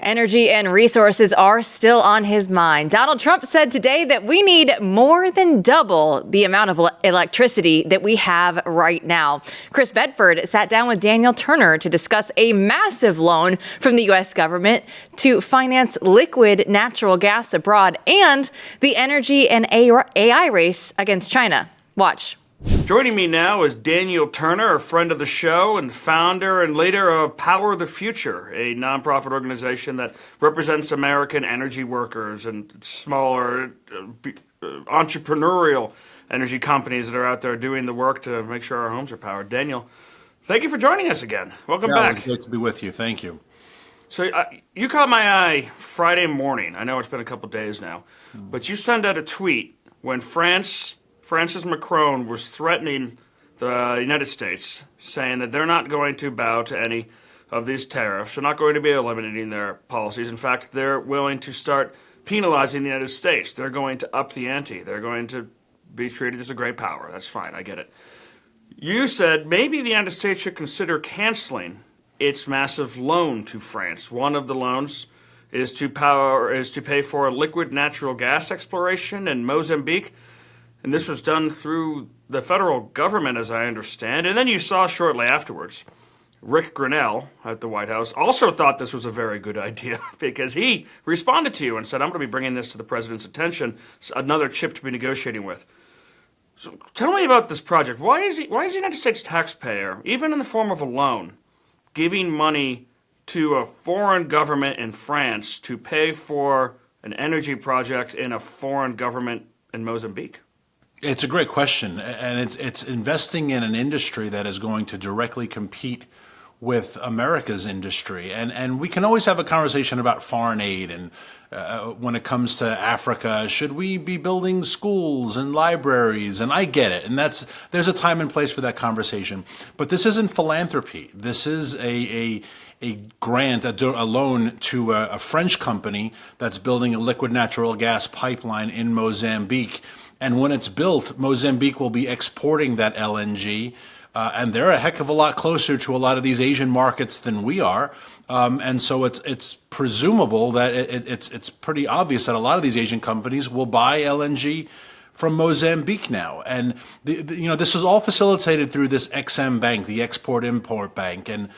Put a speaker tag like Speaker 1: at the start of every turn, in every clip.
Speaker 1: Energy and resources are still on his mind. Donald Trump said today that we need more than double the amount of electricity that we have right now. Chris Bedford sat down with Daniel Turner to discuss a massive loan from the U.S. government to finance liquid natural gas abroad and the energy and AI race against China. Watch.
Speaker 2: Joining me now is Daniel Turner, a friend of the show and founder and leader of Power the Future, a nonprofit organization that represents American energy workers and smaller entrepreneurial energy companies that are out there doing the work to make sure our homes are powered. Daniel, thank you for joining us again. Welcome back.
Speaker 3: It's great to be with you. Thank you.
Speaker 2: So you caught my eye Friday morning. I know it's been a couple days now, but you sent out a tweet when Francis Macron was threatening the United States, saying that they're not going to bow to any of these tariffs. They're not going to be eliminating their policies. In fact, they're willing to start penalizing the United States. They're going to up the ante. They're going to be treated as a great power. That's fine. I get it. You said maybe the United States should consider canceling its massive loan to France. One of the loans is to pay for liquid natural gas exploration in Mozambique. And this was done through the federal government, as I understand. And then you saw shortly afterwards, Rick Grinnell at the White House also thought this was a very good idea because he responded to you and said, I'm going to be bringing this to the president's attention. It's another chip to be negotiating with. So tell me about this project. Why is the United States taxpayer, even in the form of a loan, giving money to a foreign government in France to pay for an energy project in a foreign government in Mozambique?
Speaker 3: It's a great question, and it's investing in an industry that is going to directly compete with America's industry. And we can always have a conversation about foreign aid and when it comes to Africa, should we be building schools and libraries? And I get it, and there's a time and place for that conversation. But this isn't philanthropy. This is a grant, a loan to a French company that's building a liquid natural gas pipeline in Mozambique. And when it's built, Mozambique will be exporting that LNG. And they're a heck of a lot closer to a lot of these Asian markets than we are. And so it's presumable that it's pretty obvious that a lot of these Asian companies will buy LNG from Mozambique now. And this is all facilitated through this XM Bank, the Export-Import Bank. And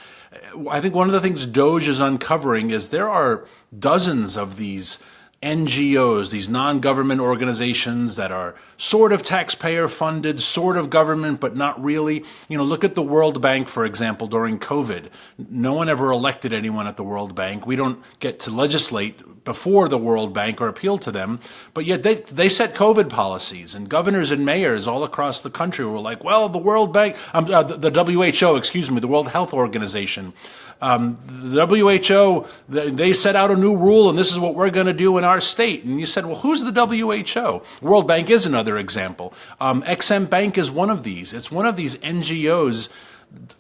Speaker 3: I think one of the things Doge is uncovering is there are dozens of these NGOs, these non-government organizations that are sort of taxpayer funded, sort of government, but not really. Look at the World Bank, for example, during COVID. No one ever elected anyone at the World Bank. We don't get to legislate before the World Bank or appeal to them, but yet they set COVID policies, and governors and mayors all across the country were like, well, the World Bank, the WHO, the World Health Organization, the WHO, they set out a new rule, and this is what we're going to do in our state. And you said, well, who's the WHO? World Bank is another example. XM Bank is one of these. It's one of these NGOs.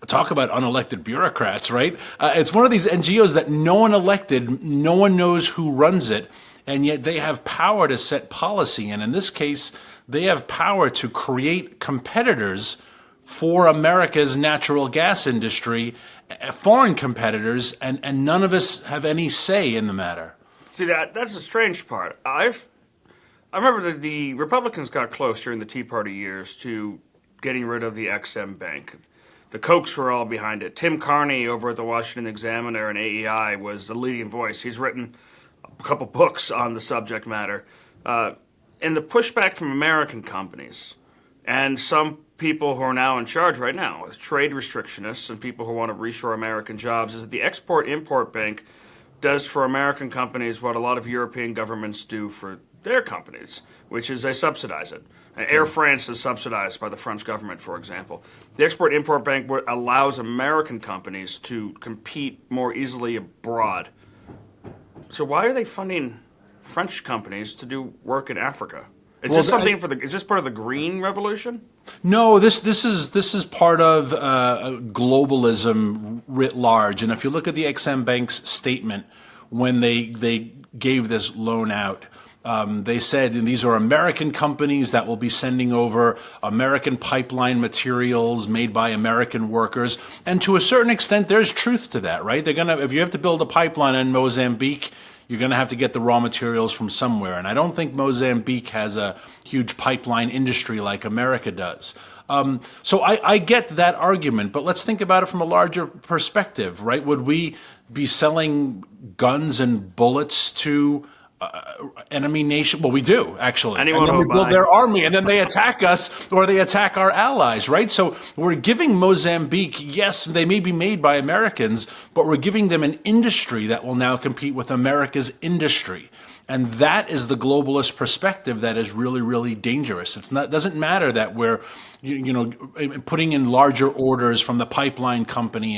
Speaker 3: Talk about unelected bureaucrats, right? It's one of these NGOs that no one elected, no one knows who runs it, and yet they have power to set policy. And in this case, they have power to create competitors for America's natural gas industry, foreign competitors, and none of us have any say in the matter.
Speaker 2: See, that's the strange part. I remember that the Republicans got close during the Tea Party years to getting rid of the XM Bank. The Kochs were all behind it. Tim Carney over at the Washington Examiner and AEI was the leading voice. He's written a couple books on the subject matter. And the pushback from American companies and some people who are now in charge right now, as trade restrictionists and people who want to reshore American jobs, is that the Export-Import Bank does for American companies what a lot of European governments do for their companies, which is they subsidize it. Air France is subsidized by the French government, for example. The Export-Import Bank allows American companies to compete more easily abroad. So why are they funding French companies to do work in Africa? Is this part of the Green Revolution?
Speaker 3: No, this is part of globalism writ large. And if you look at the XM Bank's statement when they gave this loan out, They said these are American companies that will be sending over American pipeline materials made by American workers. And to a certain extent, there's truth to that, right? If you have to build a pipeline in Mozambique, you're going to have to get the raw materials from somewhere. And I don't think Mozambique has a huge pipeline industry like America does. So I get that argument, but let's think about it from a larger perspective, right? Would we be selling guns and bullets to enemy nation? Well, we do, actually.
Speaker 2: Anyone
Speaker 3: and then we build
Speaker 2: buy.
Speaker 3: their army, and then they attack us, or they attack our allies, right? So we're giving Mozambique, yes, they may be made by Americans, but we're giving them an industry that will now compete with America's industry. And that is the globalist perspective that is really, really dangerous. It doesn't matter that we're, putting in larger orders from the pipeline company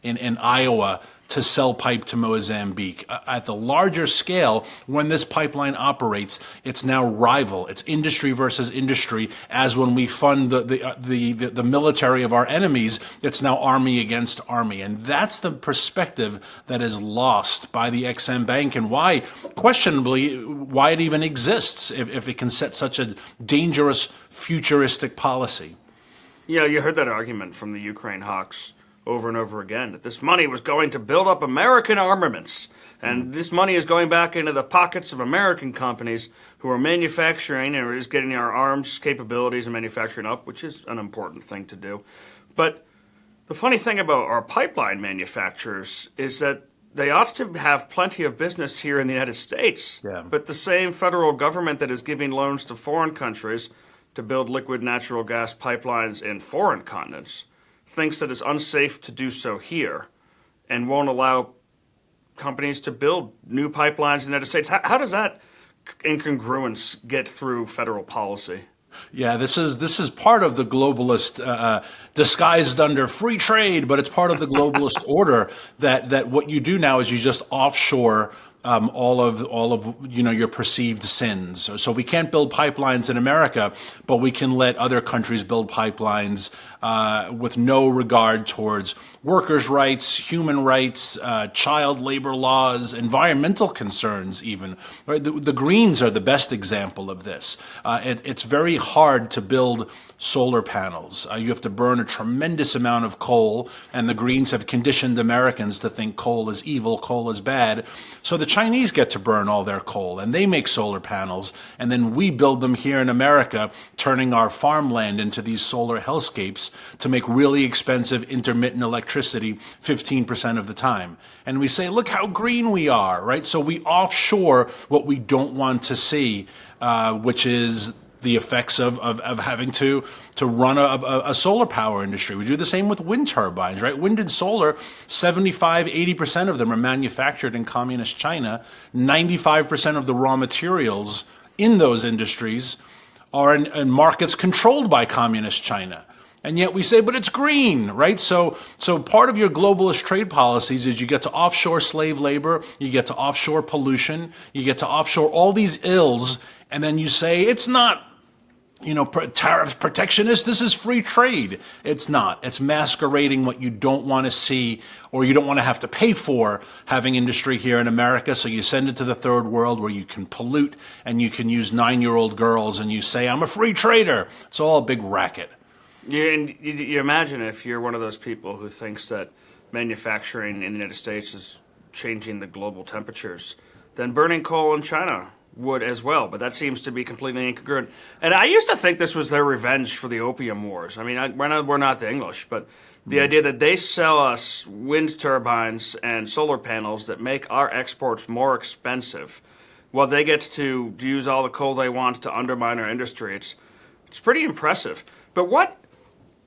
Speaker 3: in Iowa to sell pipe to Mozambique. At the larger scale, when this pipeline operates, it's now rival. It's industry versus industry. As when we fund the military of our enemies, it's now army against army. And that's the perspective that is lost by the XM Bank, and why, questionably, why it even exists if it can set such a dangerous futuristic policy.
Speaker 2: Yeah, you heard that argument from the Ukraine hawks over and over again, that this money was going to build up American armaments, and this money is going back into the pockets of American companies who are manufacturing and is getting our arms capabilities and manufacturing up, which is an important thing to do. But the funny thing about our pipeline manufacturers is that they ought to have plenty of business here in the United States, but the same federal government that is giving loans to foreign countries to build liquid natural gas pipelines in foreign continents thinks that it's unsafe to do so here and won't allow companies to build new pipelines in the United States. How does that incongruence get through federal policy?
Speaker 3: Yeah, this is part of the globalist disguised under free trade, but it's part of the globalist order that what you do now is you just offshore all of your perceived sins. So we can't build pipelines in America, but we can let other countries build pipelines with no regard towards workers' rights, human rights, child labor laws, environmental concerns even. Right? The Greens are the best example of this. It's very hard to build solar panels. You have to burn a tremendous amount of coal, and the Greens have conditioned Americans to think coal is evil, coal is bad. So the Chinese get to burn all their coal, and they make solar panels, and then we build them here in America, turning our farmland into these solar hellscapes to make really expensive intermittent electricity 15% of the time. And we say, look how green we are, right? So we offshore what we don't want to see, which is the effects of having to run a solar power industry. We do the same with wind turbines, right? Wind and solar, 75-80% of them are manufactured in communist China. 95% of the raw materials in those industries are in markets controlled by communist China. And yet we say, but it's green, right? So part of your globalist trade policies is you get to offshore slave labor, you get to offshore pollution, you get to offshore all these ills, and then you say it's not, tariff protectionist, this is free trade. It's not. It's masquerading what you don't want to see or you don't want to have to pay for having industry here in America. So you send it to the third world where you can pollute and you can use 9-year-old girls and you say, I'm a free trader. It's all a big racket.
Speaker 2: You imagine if you're one of those people who thinks that manufacturing in the United States is changing the global temperatures, then burning coal in China would as well, but that seems to be completely incongruent. And I used to think this was their revenge for the Opium Wars. I mean, we're not the English, but the idea that they sell us wind turbines and solar panels that make our exports more expensive while they get to use all the coal they want to undermine our industry, it's pretty impressive. But what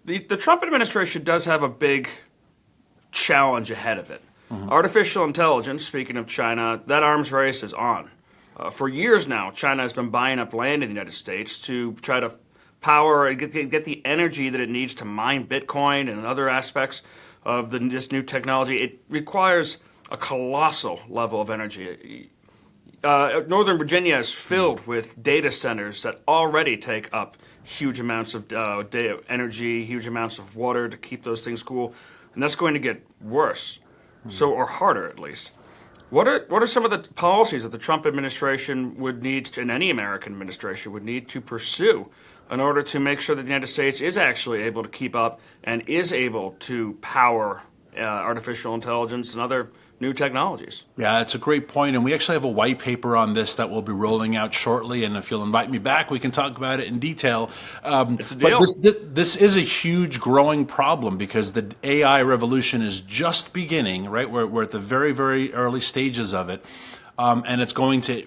Speaker 2: the Trump administration does have a big challenge ahead of it. Artificial intelligence, speaking of China, that arms race is on. For years now, China has been buying up land in the United States to try to power and get the energy that it needs to mine Bitcoin and other aspects of this new technology. It requires a colossal level of energy. Northern Virginia is filled with data centers that already take up huge amounts of energy, huge amounts of water to keep those things cool, and that's going to get worse, or harder at least. What are some of the policies that the Trump administration would need to, and any American administration would need to pursue in order to make sure that the United States is actually able to keep up and is able to power artificial intelligence and other new technologies?
Speaker 3: Yeah, it's a great point, and we actually have a white paper on this that we'll be rolling out shortly. And if you'll invite me back, we can talk about it in detail.
Speaker 2: It's a deal.
Speaker 3: But this is a huge, growing problem because the AI revolution is just beginning. Right, we're at the very, very early stages of it. And it's going to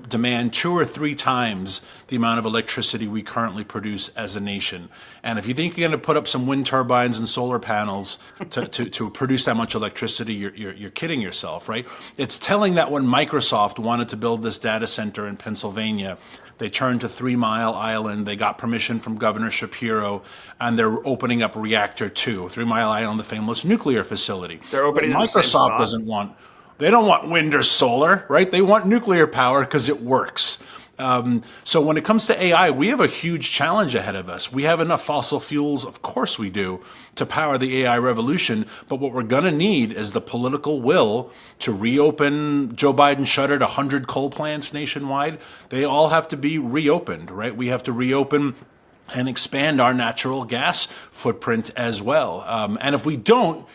Speaker 3: demand 2 or 3 times the amount of electricity we currently produce as a nation. And if you think you're going to put up some wind turbines and solar panels to produce that much electricity, you're kidding yourself, right? It's telling that when Microsoft wanted to build this data center in Pennsylvania, they turned to 3 Mile Island. They got permission from Governor Shapiro, and they're opening up Reactor 2, 3 Mile Island, the famous nuclear facility.
Speaker 2: They're opening it in the same
Speaker 3: Microsoft
Speaker 2: spot.
Speaker 3: doesn't want. They don't want wind or solar, right? They want nuclear power because it works. So when it comes to AI, we have a huge challenge ahead of us. We have enough fossil fuels, of course we do, to power the AI revolution. But what we're going to need is the political will to reopen. Joe Biden shuttered 100 coal plants nationwide. They all have to be reopened, right? We have to reopen and expand our natural gas footprint as well. And if we don't,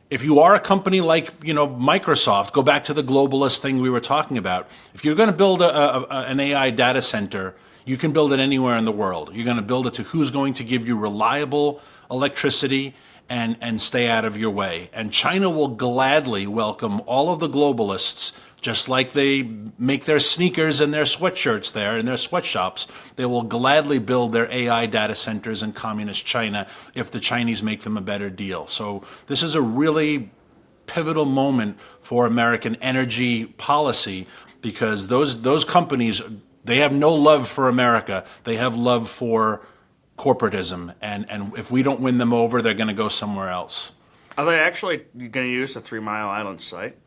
Speaker 3: if you are a company like, Microsoft, go back to the globalist thing we were talking about. If you're going to build an AI data center, you can build it anywhere in the world. You're going to build it to who's going to give you reliable electricity and stay out of your way. And China will gladly welcome all of the globalists, just like they make their sneakers and their sweatshirts there in their sweatshops. They will gladly build their AI data centers in communist China if the Chinese make them a better deal. So this is a really pivotal moment for American energy policy because those companies, they have no love for America. They have love for corporatism. And if we don't win them over, they're going to go somewhere else.
Speaker 2: Are they actually going to use the 3 Mile Island site?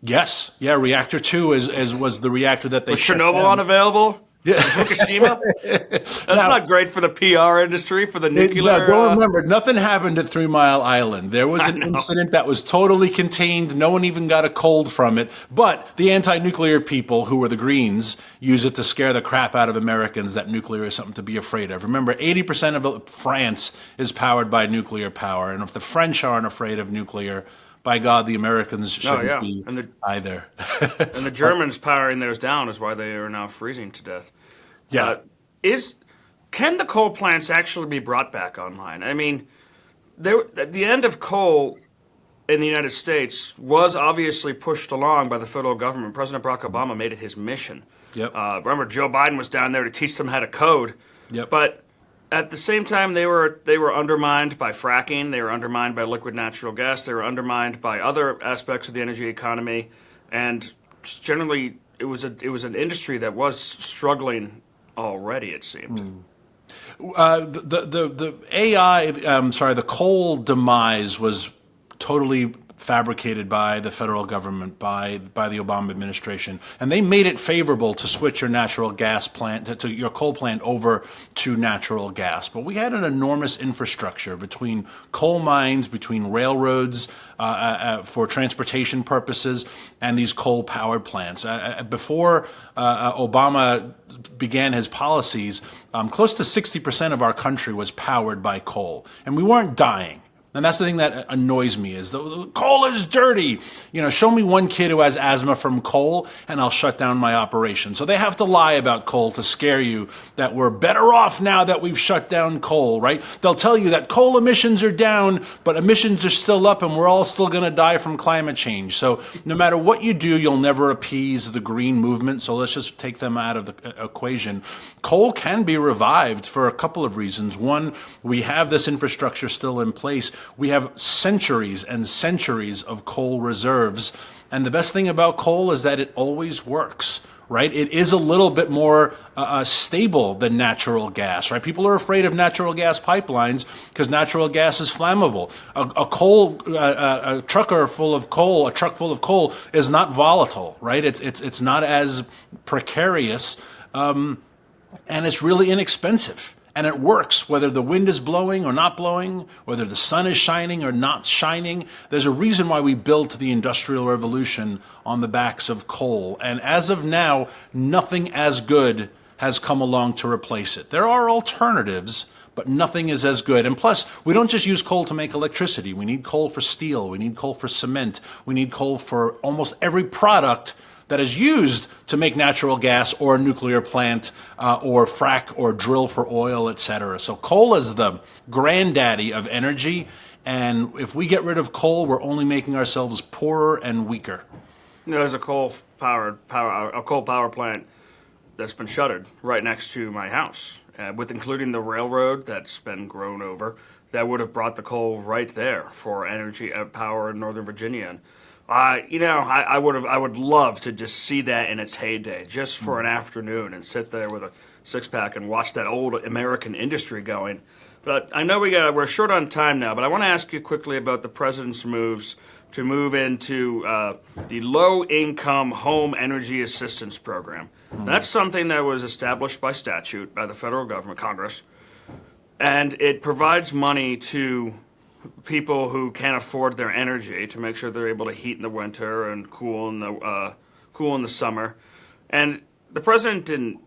Speaker 3: Yes. Yeah, Reactor 2 was the reactor that they
Speaker 2: Was
Speaker 3: shut
Speaker 2: Chernobyl
Speaker 3: down.
Speaker 2: unavailable? Yeah. Fukushima? That's not great for the PR industry, for the nuclear...
Speaker 3: Don't remember, nothing happened at 3 Mile Island. There was an incident that was totally contained. No one even got a cold from it. But the anti-nuclear people, who were the Greens, use it to scare the crap out of Americans that nuclear is something to be afraid of. Remember, 80% of France is powered by nuclear power. And if the French aren't afraid of nuclear, by God, the Americans shouldn't be either.
Speaker 2: And the Germans powering theirs down is why they are now freezing to death.
Speaker 3: Yeah.
Speaker 2: Can the coal plants actually be brought back online? I mean, the end of coal in the United States was obviously pushed along by the federal government. President Barack Obama made it his mission.
Speaker 3: Yep.
Speaker 2: Remember, Joe Biden was down there to teach them how to code.
Speaker 3: Yep.
Speaker 2: But at the same time, they were undermined by fracking. They were undermined by liquid natural gas. They were undermined by other aspects of the energy economy, and just generally, it was an industry that was struggling already. It seemed.
Speaker 3: The the coal demise was totally fabricated by the federal government, by the Obama administration, and they made it favorable to switch your natural gas plant to your coal plant over to natural gas. But we had an enormous infrastructure between coal mines, between railroads for transportation purposes, and these coal powered plants. Before Obama began his policies, close to 60% of our country was powered by coal, and we weren't dying. And that's the thing that annoys me is the coal is dirty. Show me one kid who has asthma from coal and I'll shut down my operation. So they have to lie about coal to scare you that we're better off now that we've shut down coal, right? They'll tell you that coal emissions are down, but emissions are still up and we're all still going to die from climate change. So no matter what you do, you'll never appease the green movement. So let's just take them out of the equation. Coal can be revived for a couple of reasons. One, we have this infrastructure still in place. We have centuries and centuries of coal reserves. And the best thing about coal is that it always works, right? It is a little bit more stable than natural gas, right? People are afraid of natural gas pipelines because natural gas is flammable. A truck full of coal is not volatile, right? It's not as precarious, and it's really inexpensive. And it works, whether the wind is blowing or not blowing, whether the sun is shining or not shining. There's a reason why we built the Industrial Revolution on the backs of coal. And as of now, nothing as good has come along to replace it. There are alternatives, but nothing is as good. And plus, we don't just use coal to make electricity. We need coal for steel. We need coal for cement. We need coal for almost every product that is used to make natural gas or a nuclear plant or frack or drill for oil, etc. So coal is the granddaddy of energy, and if we get rid of coal, we're only making ourselves poorer and weaker.
Speaker 2: There's a coal power plant that's been shuttered right next to my house, with including the railroad that's been grown over. That would have brought the coal right there for energy power in Northern Virginia. And I would love to just see that in its heyday, just for an afternoon, and sit there with a six-pack and watch that old American industry going. But I know we're short on time now, but I want to ask you quickly about the president's moves to move into the low-income home energy assistance program. That's something that was established by statute by the federal government, Congress, and it provides money to people who can't afford their energy to make sure they're able to heat in the winter and cool in the summer. And the president didn't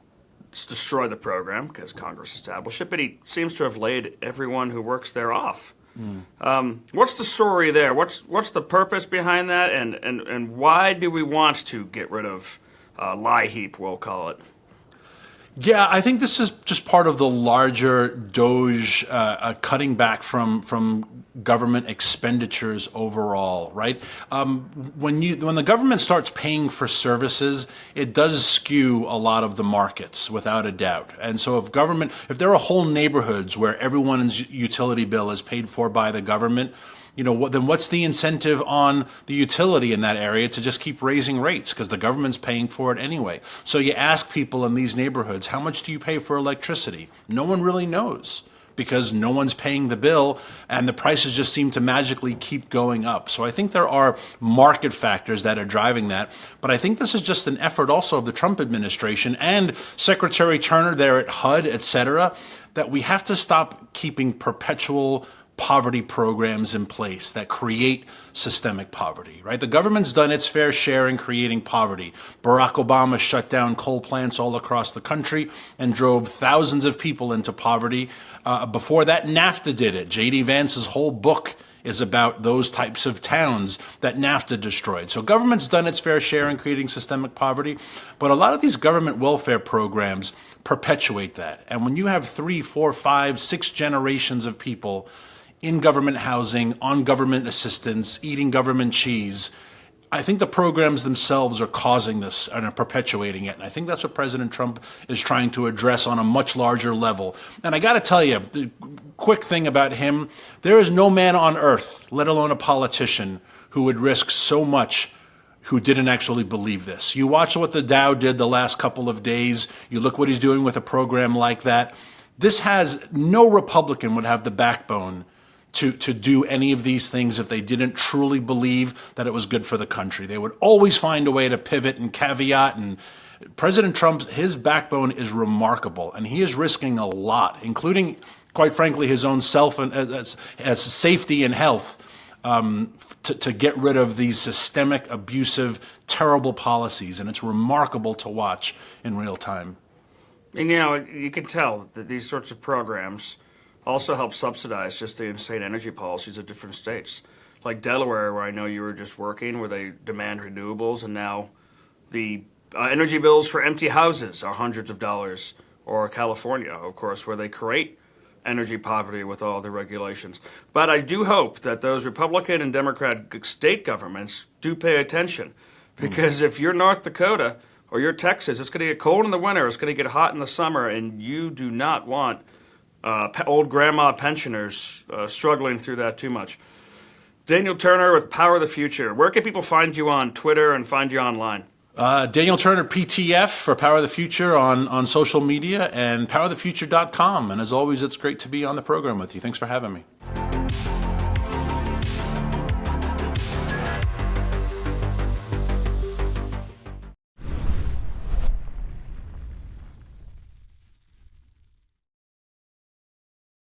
Speaker 2: destroy the program because Congress established it, but he seems to have laid everyone who works there off. What's the story there? What's the purpose behind that, and why do we want to get rid of lie heap, we'll call it?
Speaker 3: Yeah, I think this is just part of the larger doge cutting back from government expenditures overall, right? When the government starts paying for services, it does skew a lot of the markets, without a doubt. And so if there are whole neighborhoods where everyone's utility bill is paid for by the government, then what's the incentive on the utility in that area to just keep raising rates, because the government's paying for it anyway? So you ask people in these neighborhoods, how much do you pay for electricity? No one really knows, because no one's paying the bill, and the prices just seem to magically keep going up. So I think there are market factors that are driving that. But I think this is just an effort also of the Trump administration and Secretary Turner there at HUD, et cetera, that we have to stop keeping perpetual poverty programs in place that create systemic poverty, right? The government's done its fair share in creating poverty. Barack Obama shut down coal plants all across the country and drove thousands of people into poverty. Before that, NAFTA did it. J.D. Vance's whole book is about those types of towns that NAFTA destroyed. So government's done its fair share in creating systemic poverty, but a lot of these government welfare programs perpetuate that. And when you have 3, 4, 5, 6 generations of people in government housing, on government assistance, eating government cheese, I think the programs themselves are causing this and are perpetuating it. And I think that's what President Trump is trying to address on a much larger level. And I got to tell you, the quick thing about him, there is no man on earth, let alone a politician, who would risk so much who didn't actually believe this. You watch what the Dow did the last couple of days. You look what he's doing with a program like that. No Republican would have the backbone to do any of these things if they didn't truly believe that it was good for the country. They would always find a way to pivot and caveat. And President Trump, his backbone is remarkable, and he is risking a lot, including, quite frankly, his own self and as safety and health, to get rid of these systemic, abusive, terrible policies. And it's remarkable to watch in real time.
Speaker 2: And you can tell that these sorts of programs also help subsidize just the insane energy policies of different states. Like Delaware, where I know you were just working, where they demand renewables, and now the energy bills for empty houses are hundreds of dollars. Or California, of course, where they create energy poverty with all the regulations. But I do hope that those Republican and Democrat state governments do pay attention. Because if you're North Dakota or you're Texas, it's going to get cold in the winter, it's going to get hot in the summer, and you do not want old grandma pensioners struggling through that too much. Daniel Turner with Power of the Future. Where can people find you on Twitter and find you online?
Speaker 3: Daniel Turner PTF for Power of the Future on social media, and powerofthefuture.com. And as always, it's great to be on the program with you. Thanks for having me.